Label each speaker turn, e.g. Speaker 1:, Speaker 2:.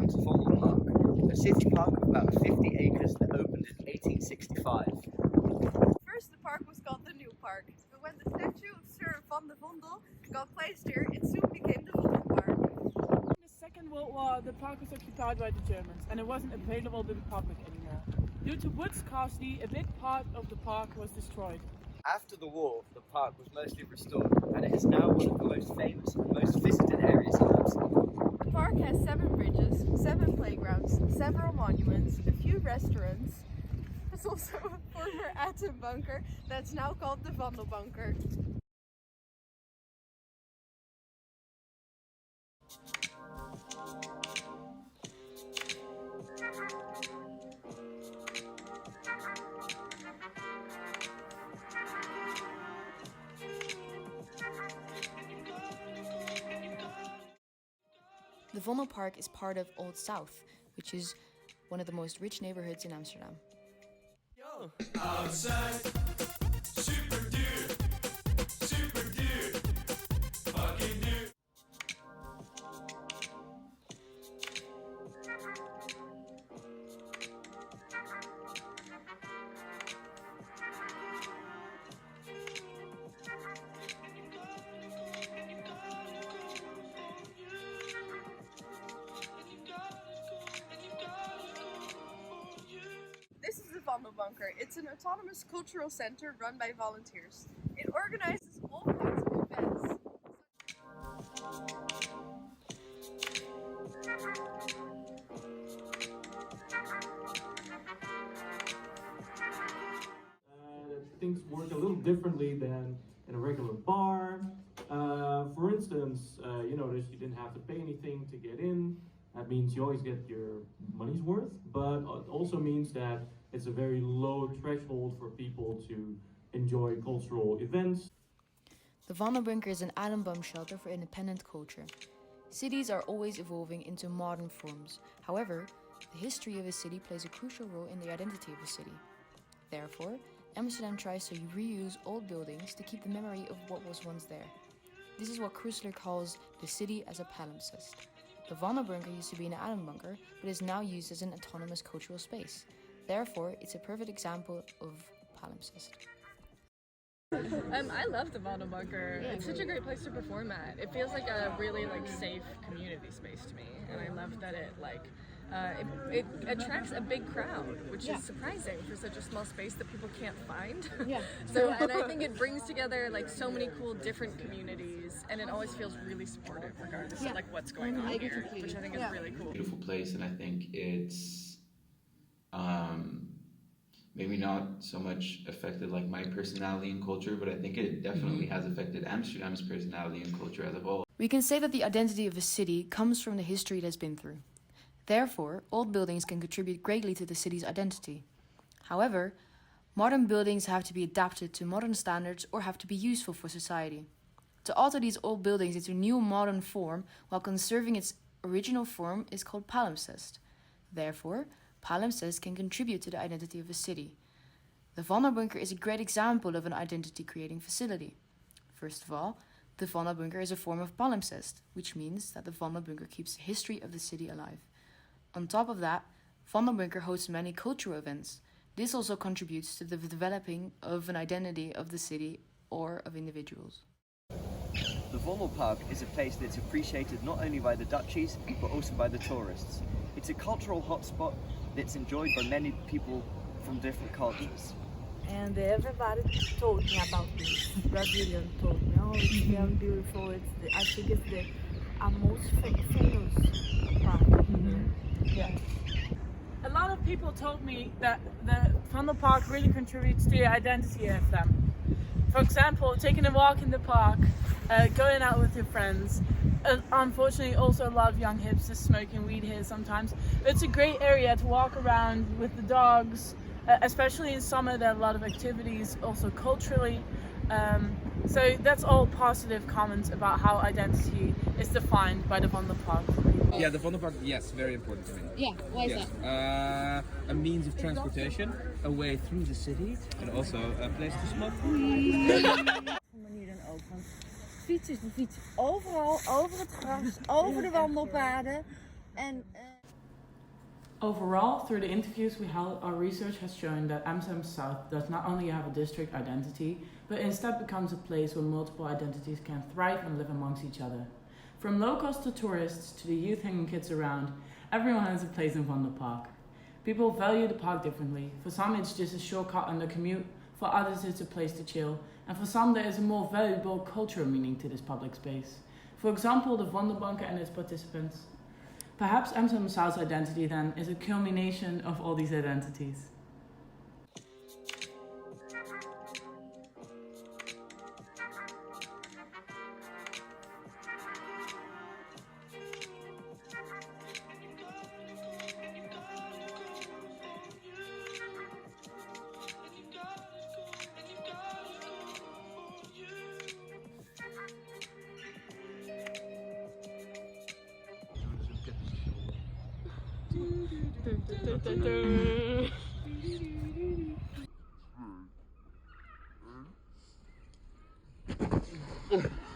Speaker 1: to Vondelpark, a city park of about 50 acres that opened in 1865.
Speaker 2: First the park was called the New Park, but when the statue of Sir van de Vondel got placed here, it soon became the Vondelpark.
Speaker 3: In the Second World War, the park was occupied by the Germans and it wasn't available to the public anymore. Due to wood scarcity, a big part of the park was destroyed.
Speaker 1: After the war, the park was mostly restored, and it is now one of the most famous and most visited areas in Amsterdam.
Speaker 2: The park has 7 bridges, 7 playgrounds, several monuments, a few restaurants. There's also a former atom bunker that's now called the vondblbunker.
Speaker 4: The Vondelpark is part of Old South, which is one of the most rich neighborhoods in Amsterdam.
Speaker 5: Yo! Outside, super dude, fucking dude.
Speaker 2: This is the Vondelpark. It's an autonomous cultural center run by volunteers. It organizes all kinds of events.
Speaker 6: Things work a little differently than in a regular bar. For instance, you notice you didn't have to pay anything to get in. That means you always get your money's worth, but it also means that it's a very low threshold for people to enjoy cultural events.
Speaker 4: The Vondelbunker is an Amsterdam shelter for independent culture. Cities are always evolving into modern forms. However, the history of a city plays a crucial role in the identity of a city. Therefore, Amsterdam tries to reuse old buildings to keep the memory of what was once there. This is what Chrysler calls the city as a palimpsest. The Vondelbunker used to be an atom bunker, but is now used as an autonomous cultural space. Therefore, it's a perfect example of palimpsest.
Speaker 7: I love the Vondelpark. It's such a great place to perform at. It feels like a really safe community space to me, and I love that it attracts a big crowd, which is surprising for such a small space that people can't find. And I think it brings together so many cool different communities, and it always feels really supportive regardless of what's going on here, which I think is really cool.
Speaker 8: Beautiful place, and I think it's maybe not so much affected my personality and culture, but I think it definitely has affected Amsterdam's personality and culture as a whole.
Speaker 4: We can say that the identity of a city comes from the history it has been through. Therefore, old buildings can contribute greatly to the city's identity. However, modern buildings have to be adapted to modern standards or have to be useful for society. To alter these old buildings into a new modern form while conserving its original form is called palimpsest. Therefore, palimpsest can contribute to the identity of a city. The Vondelbunker is a great example of an identity-creating facility. First of all, the Vondelbunker is a form of palimpsest, which means that the Vondelbunker keeps the history of the city alive. On top of that, Vondelbunker hosts many cultural events. This also contributes to the developing of an identity of the city or of individuals.
Speaker 1: The Vondelpark is a place that's appreciated not only by the Dutchies, but also by the tourists. It's a cultural hotspot that's enjoyed by many people from different cultures.
Speaker 9: And everybody told me about this. Brazilian told me, oh, it's very beautiful. I think it's the most famous park.
Speaker 3: Yeah. A lot of people told me that the Vondelpark really contributes to the identity of them. For example, taking a walk in the park, going out with your friends. Unfortunately, also a lot of young hipsters smoking weed here sometimes. It's a great area to walk around with the dogs, especially in summer. There are a lot of activities, also culturally. So that's all positive comments about how identity is defined by the Vondelpark.
Speaker 10: Yeah, the Vondelpark, yes, very important to me.
Speaker 4: Yeah, why is
Speaker 10: that? A means of transportation, a way through the city, and also a place to smoke weed.
Speaker 9: Manieren ook, want fietsers die fietsen overal, over het gras, over de wandelpaden. En
Speaker 3: Overall, through the interviews we held, our research has shown that Amsterdam South does not only have a district identity, but instead becomes a place where multiple identities can thrive and live amongst each other. From locals to tourists to the youth hanging kids around, everyone has a place in Vondelpark. People value the park differently. For some it's just a shortcut on the commute, for others it's a place to chill, and for some there is a more valuable cultural meaning to this public space. For example, the Vondblbunker and its participants. Perhaps Amsterdam South's identity then is a culmination of all these identities.
Speaker 5: Oh.